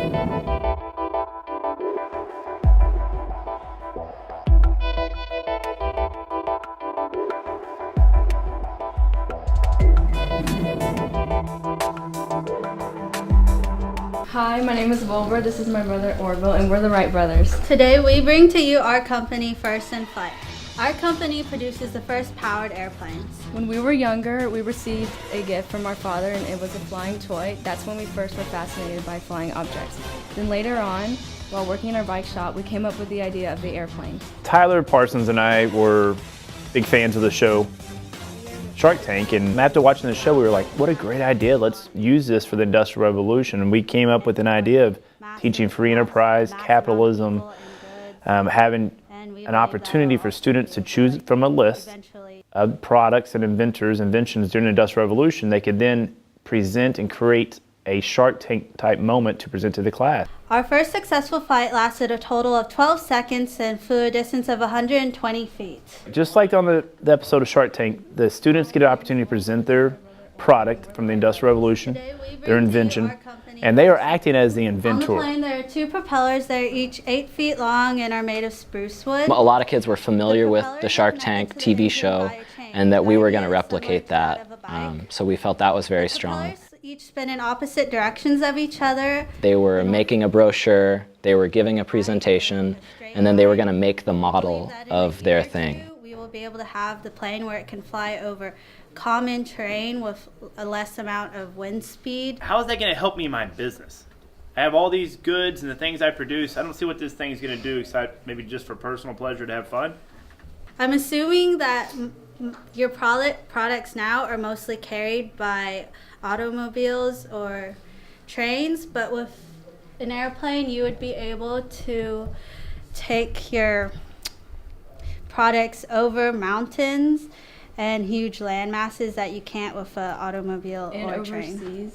Hi, my name is Wilbur. This is my brother Orville, and we're the Wright brothers. Today we bring to you our company, First in Flight. Our company produces the first powered airplanes. When we were younger, we received a gift from our father, and it was a flying toy. That's when we first were fascinated by flying objects. Then later on, while working in our bike shop, we came up with the idea of the airplane. Tyler, Parsons, and I were big fans of the show Shark Tank, and after watching the show we were like, what a great idea, let's use this for the Industrial Revolution. And we came up with an idea of teaching free enterprise, capitalism, having an opportunity for students to choose from a list of products and inventions during the Industrial Revolution. They could then present and create a Shark Tank type moment to present to the class. Our first successful flight lasted a total of 12 seconds and flew a distance of 120 feet. Just like on the episode of Shark Tank, the students get an opportunity to present their product from the Industrial Revolution, their invention, and they are acting as the inventor. On the plane there are two propellers. They're each 8 feet long and are made of spruce wood. A lot of kids were familiar with the Shark Tank TV show and that we were going to replicate that, so we felt that was very strong. Each spin in opposite directions of each other. They were making a brochure, they were giving a presentation, and then they were going to make the model of their thing. We will be able to have the plane where it can fly over common terrain with a less amount of wind speed. How is that going to help me in my business? I have all these goods and the things I produce. I don't see what this thing is going to do except maybe just for personal pleasure to have fun. I'm assuming that your products now are mostly carried by automobiles or trains, but with an airplane you would be able to take your products over mountains and huge land masses that you can't with an automobile or a train.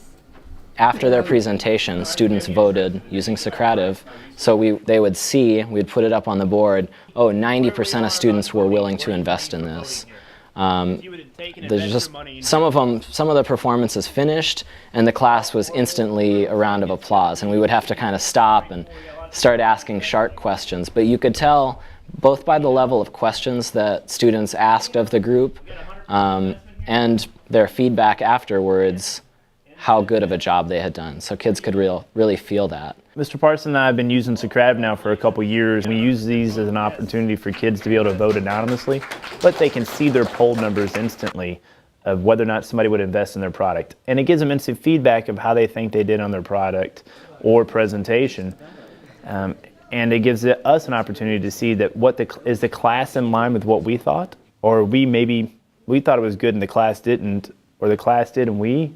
After their presentation, students voted using Socrative, so they would see, we'd put it up on the board, oh, 90% of students were willing to invest in this. There's just some of the performances finished, and the class was instantly a round of applause, and we would have to kind of stop and start asking shark questions. But you could tell, both by the level of questions that students asked of the group and their feedback afterwards, how good of a job they had done. So kids could really feel that. Mr. Parsons and I have been using Socrative now for a couple years. We use these as an opportunity for kids to be able to vote anonymously, but they can see their poll numbers instantly of whether or not somebody would invest in their product. And it gives them instant feedback of how they think they did on their product or presentation. And it gives us an opportunity to see that is the class in line with what we thought, or we thought it was good and the class didn't, or the class did and we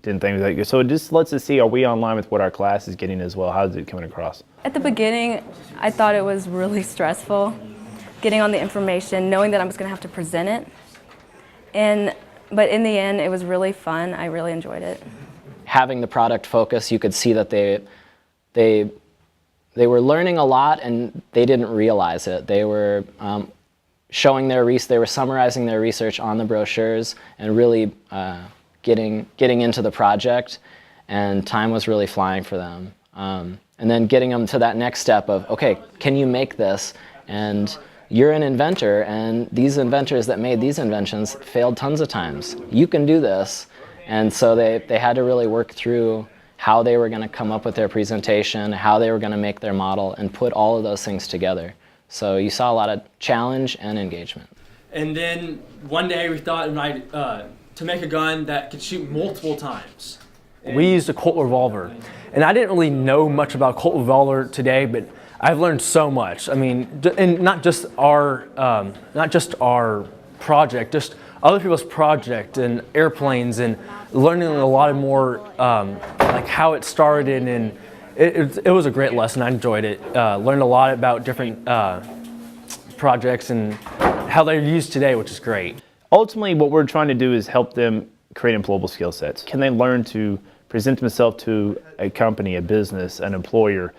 didn't think it was that good. So it just lets us see, are we online with what our class is getting as well? How is it coming across? At the beginning, I thought it was really stressful, getting on the information, knowing that I was going to have to present it. But in the end, it was really fun. I really enjoyed it. Having the product focus, you could see that they were learning a lot and they didn't realize it. They were they were summarizing their research on the brochures and really getting into the project, and time was really flying for them. And then getting them to that next step of, okay, can you make this? And you're an inventor, and these inventors that made these inventions failed tons of times. You can do this. And so they had to really work through how they were going to come up with their presentation, how they were going to make their model, and put all of those things together. So you saw a lot of challenge and engagement. And then one day we thought to make a gun that could shoot multiple times. We used a Colt revolver, and I didn't really know much about Colt revolver today, but I've learned so much. I mean, and not just our project, just other people's project and airplanes, and learning a lot more like how it started, and it was a great lesson. I enjoyed it. Learned a lot about different projects and how they're used today, which is great. Ultimately, what we're trying to do is help them create employable skill sets. Can they learn to present themselves to a company, a business, an employer,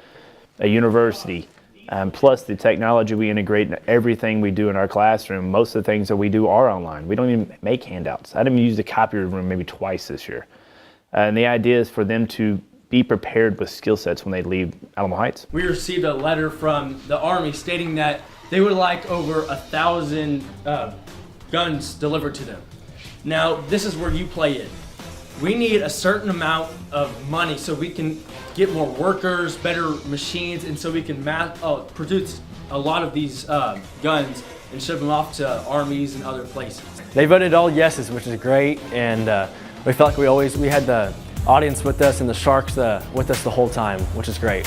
a university, plus the technology we integrate in everything we do in our classroom. Most of the things that we do are online. We don't even make handouts. I didn't even use the copier room maybe twice this year. And the idea is for them to be prepared with skill sets when they leave Alamo Heights. We received a letter from the Army stating that they would like over 1,000 guns delivered to them. Now, this is where you play in. We need a certain amount of money so we can get more workers, better machines, and so we can produce a lot of these guns and ship them off to armies and other places. They voted all yeses, which is great, and we felt like we had the audience with us and the Sharks with us the whole time, which is great.